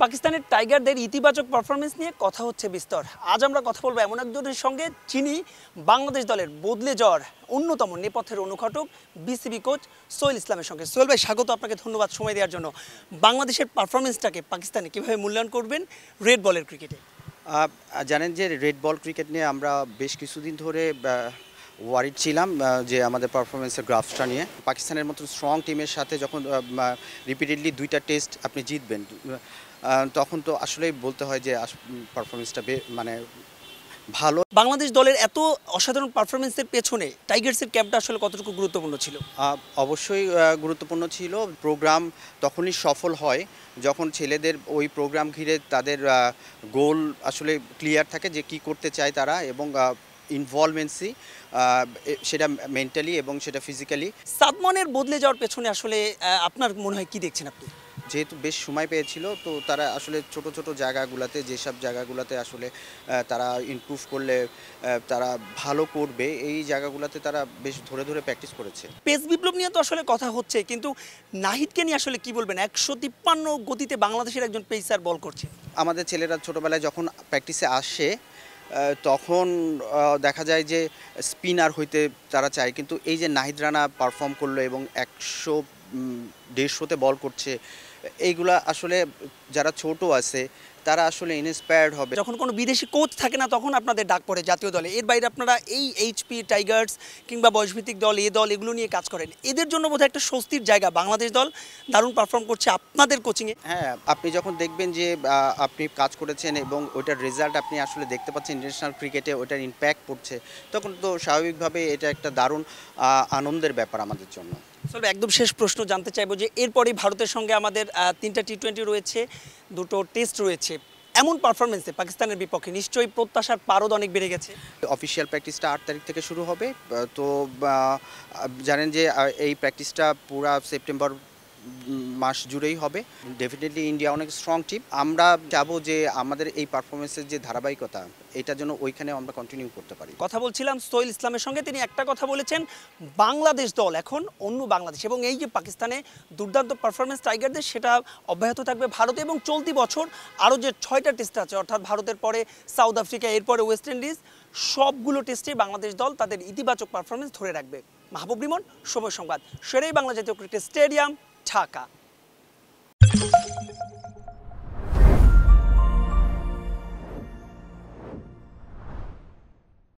পাকিস্তানের টাইগারদের ইতিবাচক পারফরমেন্স নিয়ে কথা হচ্ছে বিস্তর। আজ আমরা কথা বলবো এমন একজনের সঙ্গে যিনি বাংলাদেশ দলের বদলে যাওয়ার অন্যতম নেপথ্যের অনুঘটক বিসিবি কোচ সোহেল ইসলামের সঙ্গে। সোহেল ভাই, স্বাগত আপনাকে, ধন্যবাদ সময় দেওয়ার জন্য। বাংলাদেশের পারফরমেন্সটাকে পাকিস্তানে কীভাবে মূল্যায়ন করবেন রেড বলের ক্রিকেটে? জানেন যে রেড বল ক্রিকেট নিয়ে আমরা বেশ কিছুদিন ধরে ওয়ারিড ছিলাম যে আমাদের পারফরমেন্সের গ্রাফসটা নিয়ে। পাকিস্তানের মতো স্ট্রং টিমের সাথে যখন রিপিটেডলি দুইটা টেস্ট আপনি জিতবেন, তখন তো আসলেই বলতে হয় যে পারফরমেন্সটা মানে ভালো। বাংলাদেশ দলের এত অসাধারণ পারফরমেন্সের পেছনে টাইগার্সের ক্যাম্পটা আসলে কতটুকু গুরুত্বপূর্ণ ছিল? অবশ্যই গুরুত্বপূর্ণ ছিল। প্রোগ্রাম তখনই সফল হয় যখন ছেলেদের ওই প্রোগ্রাম ঘিরে তাদের গোল আসলে ক্লিয়ার থাকে যে কি করতে চায় তারা, এবং ইনভলভমেন্সি সেটা মেন্টালি এবং সেটা ফিজিক্যালি। সাদমানের বদলে যাওয়ার পেছনে আসলে আপনার মনে হয় কি দেখছেন আপনি? যেহেতু বেশ সময় পেয়েছিল, তো তারা আসলে ছোট ছোট জায়গাগুলোতে, যেসব জায়গাগুলোতে আসলে তারা ইমপ্রুভ করলে তারা ভালো করবে, এই জায়গাগুলোতে তারা বেশ ধরে ধরে প্র্যাকটিস করেছে। পেস বিপ্লব নিয়ে তো আসলে কথা হচ্ছে, কিন্তু নাহিদকে নিয়ে আসলে কি বলবেন? 153 গতিতে বাংলাদেশের একজন পেসার বল করছে। আমাদের ছেলেরা ছোটোবেলায় যখন প্র্যাকটিসে আসে তখন দেখা যায় যে স্পিনার হইতে তারা চায়, কিন্তু এই যে নাহিদ রানা পারফর্ম করলো এবং 100-150-তে বল করছে, এইগুলা আসলে যারা ছোট আছে তারা আসলে ইন্সপায়ার্ড হবে। যখন কোনো বিদেশি কোচ থাকে না তখন আপনাদের ডাক পড়ে জাতীয় দলে, এর বাইরে আপনারা এই এইচপি টাইগার্স কিংবা বয়সভিত্তিক দল, দল এগুলো নিয়ে কাজ করেন। এদের জন্য বোধহয় একটা স্বস্তির জায়গা। বাংলাদেশ দল দারুণ পারফর্ম করছে আপনাদের কোচিংয়ে। হ্যাঁ, আপনি যখন দেখবেন যে আপনি কাজ করেছেন এবং ওইটার রেজাল্ট আপনি আসলে দেখতে পাচ্ছেন ইন্টারন্যাশনাল ক্রিকেটে, ওইটার ইম্প্যাক্ট পড়ছে, তখন তো স্বাভাবিকভাবে এটা একটা দারুণ আনন্দের ব্যাপার আমাদের জন্য। তবে একদম শেষ প্রশ্ন জানতে চাইবো যে এরপরই ভারতের সঙ্গে আমাদের 3টা টি-20 রয়েছে, 2টো টেস্ট রয়েছে। এমন পারফরমেন্সে পাকিস্তানের বিপক্ষে নিশ্চয়ই প্রত্যাশার পারদ অনেক বেড়ে গেছে। অফিসিয়াল প্র্যাকটিসটা 8 তারিখ থেকে শুরু হবে। তো জানেন যে এই প্র্যাকটিসটা পুরা সেপ্টেম্বর মাস জুড়েই হবে। ডেফিনেটলি ইন্ডিয়া অনেক স্ট্রং টিম। আমরা চাবো যে আমাদের এই পারফরমেন্সের যে ধারাবাহিকতা, এটা যেন ওইখানে আমরা কন্টিনিউ করতে পারি। কথা বলছিলাম সোহেল ইসলামের সঙ্গে, তিনি একটা কথা বলেছেন, বাংলাদেশ দল এখন অন্য বাংলাদেশ, এবং এই যে পাকিস্তানে দুর্দান্ত পারফরমেন্স টাইগারদের, সেটা অব্যাহত থাকবে ভারতে, এবং চলতি বছর আরও যে 6টা টেস্ট আছে, অর্থাৎ ভারতের পরে সাউথ আফ্রিকা, এরপরে ওয়েস্ট ইন্ডিজ, সবগুলো টেস্টে বাংলাদেশ দল তাদের ইতিবাচক পারফরমেন্স ধরে রাখবে। মাহবুব রিমন, সময় সংবাদ, শেরেই বাংলা জাতীয় ক্রিকেট স্টেডিয়াম, ঢাকা।